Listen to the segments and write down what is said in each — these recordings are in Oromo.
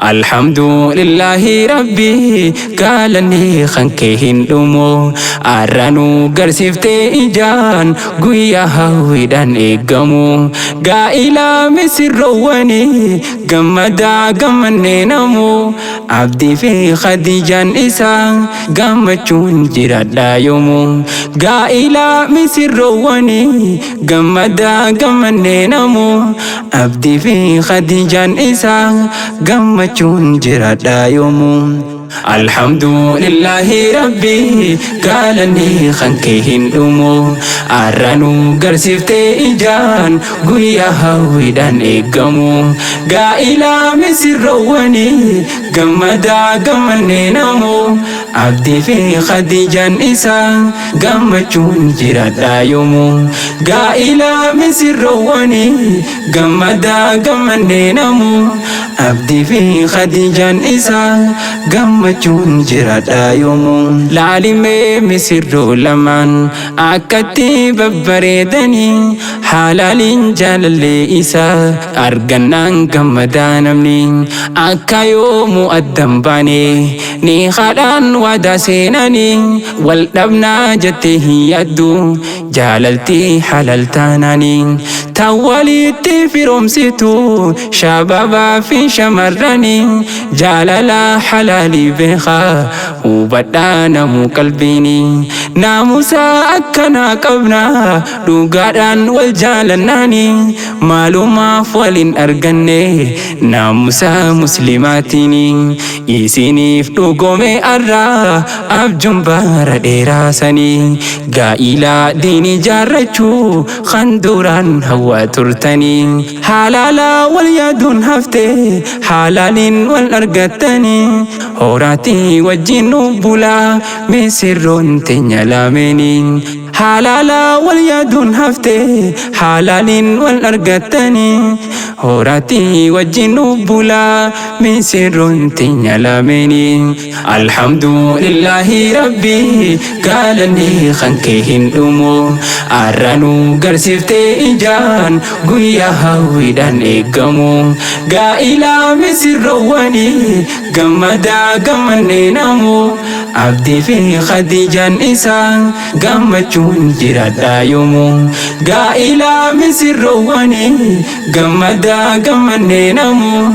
الحمد لله ربي قالني خنكهن دمو أرانو قرسفت إجان قويا هاويدان إقامو قائلا مسر رواني قمدا قمني نمو عبدي في خديجان إسان قمتشون جراد لا يومو قائلا مسر رواني قمدا قمني نمو عبدي في خديجان إسان قمتشون جراد لا يومو الحمد لله ربي قالني خنكهن دمو أرانو قرسفت إجان قويا هاويدان إقامو قائلا مسر رواني قمدا قمني نمو عبدي في خديجان إسان قمتشون جراد لا يومو قائلا مسر رواني قمدا قمني نمو عبدي في خديجان إسان قمتشون جراد لا يومو لعلمي مسر لمن أكتي ببريدني حلال جلال إسا أرغنان قمدانمني أكا يوم الدنباني ني خدان وداسيناني والدبنا جته يدو جلالتي حلالتاناني توليتي في رمسيتو شبابا في شمراني جلالا حلالي بخا وبدانا مو قلبيني ناموسا أكنا قبنا دوغادان والجالناني معلومة فولين أرغني ناموسا مسلماتيني إيسيني فدوغومي أرى أبجنبار ديراساني قائلا ديني جارجو خندوران هوا ترتني حلالا واليدون هفتي حلال والأرغتني هوراتي وجنو بولا مسرون تنيلاميني حلالا واليدون هفتي حلال والأرغتني هوراتي وجنو بولا مسرون تنيلاميني الحمد لله ربي قالني خنكهن دمو أرانو قرسفت إجان قويا هاويدان إقامو قائلا مسر رواني قمدا قمني نمو عبدي في خديجان إسان قمتشون جراد لا يومو قائلا مسر رواني قمدا قمني نمو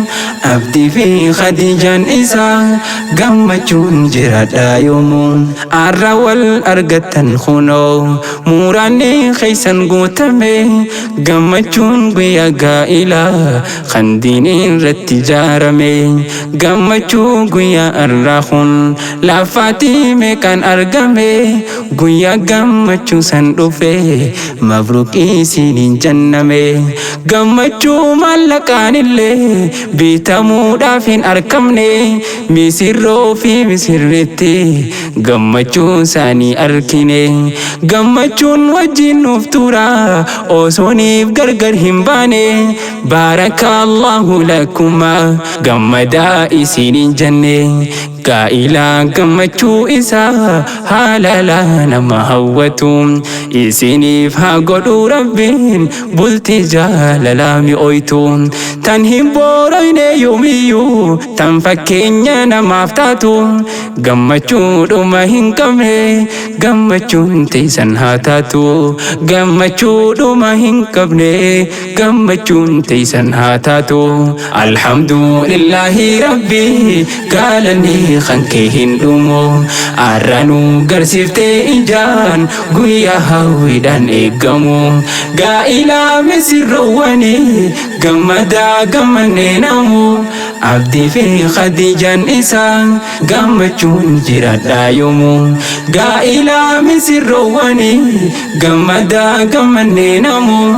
عبدي في خديجان إسان قمتشون جراد لا يومو أراول أرغتن خونو موراني خيسان قوتمي قمتشون قويا قائلا خندينين رتجارمي قمتشون قويا أراخون لافاتي ميكان أرغمي قويا قمتشون سندوفي مبروكي سينين جنمي قمتشون مالكان اللي بيتامو دافين أركمني مسيرو في مسيرتي قمتشون ساني أركيني قمتشون وجين نفتورا أوسوني بقرقر همباني بارك الله لكما قمدا إسينين جنة قائلا قمتشو إسا حالالا نما هوتو إسيني فها قدو ربين بلتي جالالا مئويتو تنهم بوريني يوميو تنفكيني نما افتاتو قمتشو دوما هنكمي قمتشو تيسن هاتاتو قمتشو دوما هنكمي قمتشو تيسن هاتاتو الحمد لله ربي قالني خنكهن دمو أرانو قرسفت إجان قويا هاويدان إقامو قائلا مسر رواني قمدا قمني نمو عبدي في خديجان إسان قمتشون جراد لا يومو قائلا مسر رواني قمدا قمني نمو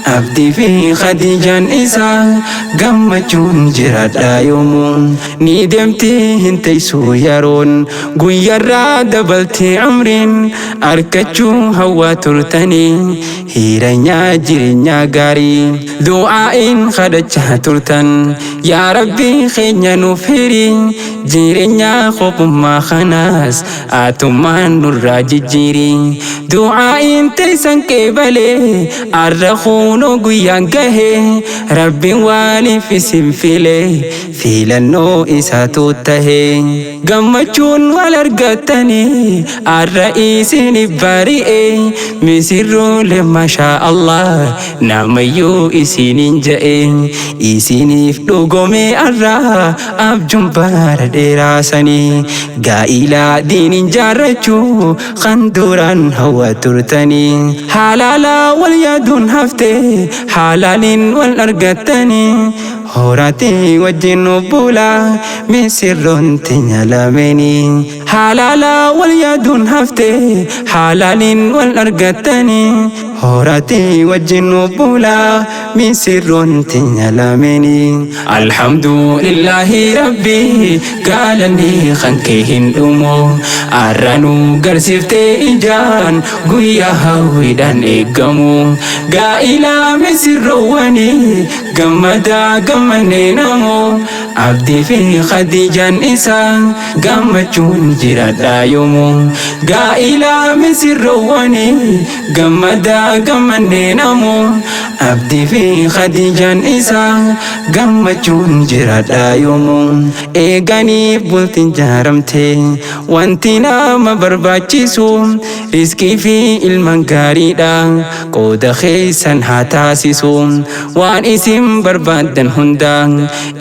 عبدي في خديجان إسان قمتشون جراد لا يومو نيدمتي هنتي سويرون قويا دبلتي عمرين أركتشو هوا ترتني هيرنيا جيرنيا غاري دعاء خدتشها ترتن يا ربي خينيا نوفيري جيرنيا خوب ما خناس آتمان نراجي جيري دعاء تيسان كيبالي أرخونو قويا قهي ربي والي في سنفيلي filannoo isaatu tahe gammachuun wal argatanii arra'iisini bari'e misirroolee mashaa Allah namayyuu isinin ja'e isiniif dhugome arraa abjuun bara dheeraasanii gaa'ilaa diinin jaarrachuu kan duraan hawwa turtanii halaalaa wal yaaduun haftee halaalin wal argatanii horatii wajjin obbulaa misirroon teenya lameenii halaalaa wal yaaduun haftee halaalin wal argatanii horatii wajjin obbulaa misirroon teenya lameenii alhamdulillahi rabbii gaalanii kan kee hin dhumu arranuu garsiiftee ijaan guyyaa hawwiidhaan eeggamu gaa'ilaa misirroowwanii gammadaa gammannee namoo abdii fi khadiijaan isaa gammachuun jiraadhaa yoomuu gaa'ilaa misirroowwanii gammadaa gammannee namoo abdii fi khadiijaan isaa gammachuun jiraadhaa yoomuu eeganiif bultiin jaaramte wanti nama barbaachisu riskii fi ilmaan gaariidha qooda keessan haa taasisu waan isin barbaadan hunda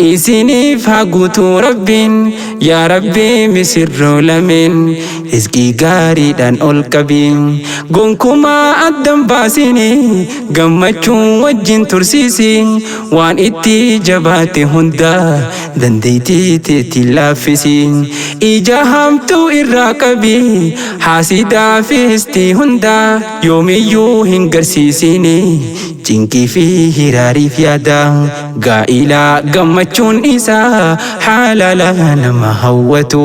isiniif haa guutuu rabbiin yaa rabbi misirroo lameen riskii gaariidhaan ol qabi gonkumaa addan baasini gammachuun wajjin tursiisi waan itti jabaate hunda dandeettii teetti laaffisi ija hamtuu irraa qabi haasidaa fi histii hunda yoomiyyuu hin garsiisini cinqii fi hiraariif yaada gaa'ilaa gammachuun isaa haalala nama hawwatu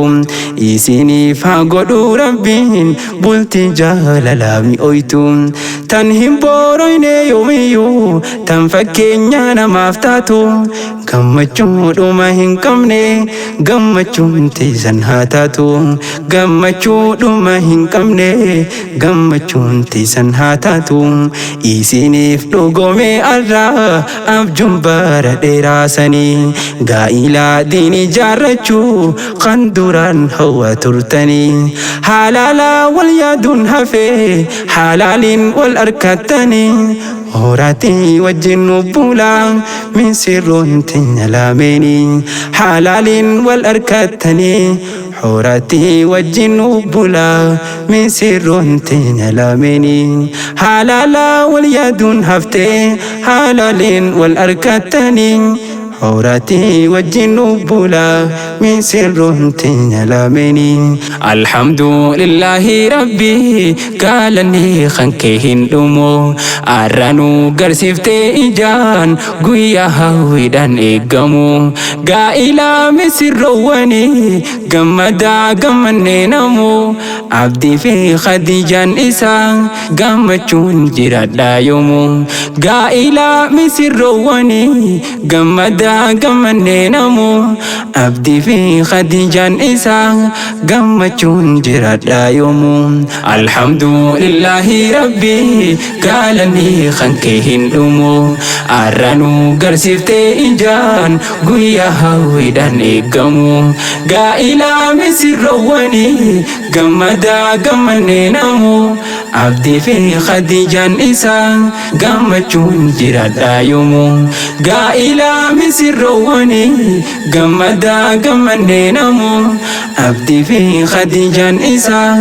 isiniif haa godhuu rabbiin bultii jaalalaa mi'ooytu tan hin booroyne yoomiyyuu tan fakkeenya namaaf taatu gammachuudhuma hin qabne gammachuun teessan haa taatu gammachuudhuma hin qabne gammachuun teessan haa taatu isiniif dhugome arraa abjuun bara dheeraasanii gaa'ilaa diinii jaarrachuu kan duraan hawwa turtanii halaalaa wal yaaduun hafee halaalin wal arkattanii horatii wajjin obbulaa misirroon teenya lameenii halaalin wal arkattanii horatii wajjin obbulaa misirroon teenya lameenii halaalaa wal yaaduun haftee halaalin wal arkattanii horatii wajjin obbulaa misirroon teenya lameenii alhamdulillahi rabbii gaalanii kan kee hin dhumu arranuu garsiiftee ijaan guyyaa hawwiidhaan eeggamu gaa'ilaa misirroowwanii gammadaa gammannee namoo abdii fi khadiijaan isaa gammachuun jiraadhaa yoomuu gaa'ilaa misirroowwanii gammadaa gammannee namoo abdii fi khadiijaan isaa gammachuun jiraadhaa yoomuu alhamdulillahi rabbii gaalanii kan kee hin dhumu arranuu garsiiftee ijaan guyyaa hawwiidhaan eeggamu gaa'ilaa misirroowwanii gammadaa gammannee namoo abdii fi khadiijaan isaa gammachuun jiraadhaa yoomuu gaa'ilaa misirroowwanii gammadaa gammannee namoo abdii fi khadiijaan isaa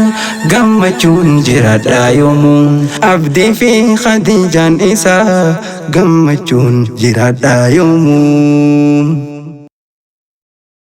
gammachuun jiraadhaa yoomuu abdii fi khadiijaan isaa gammachuun jiraadhaa yoomuu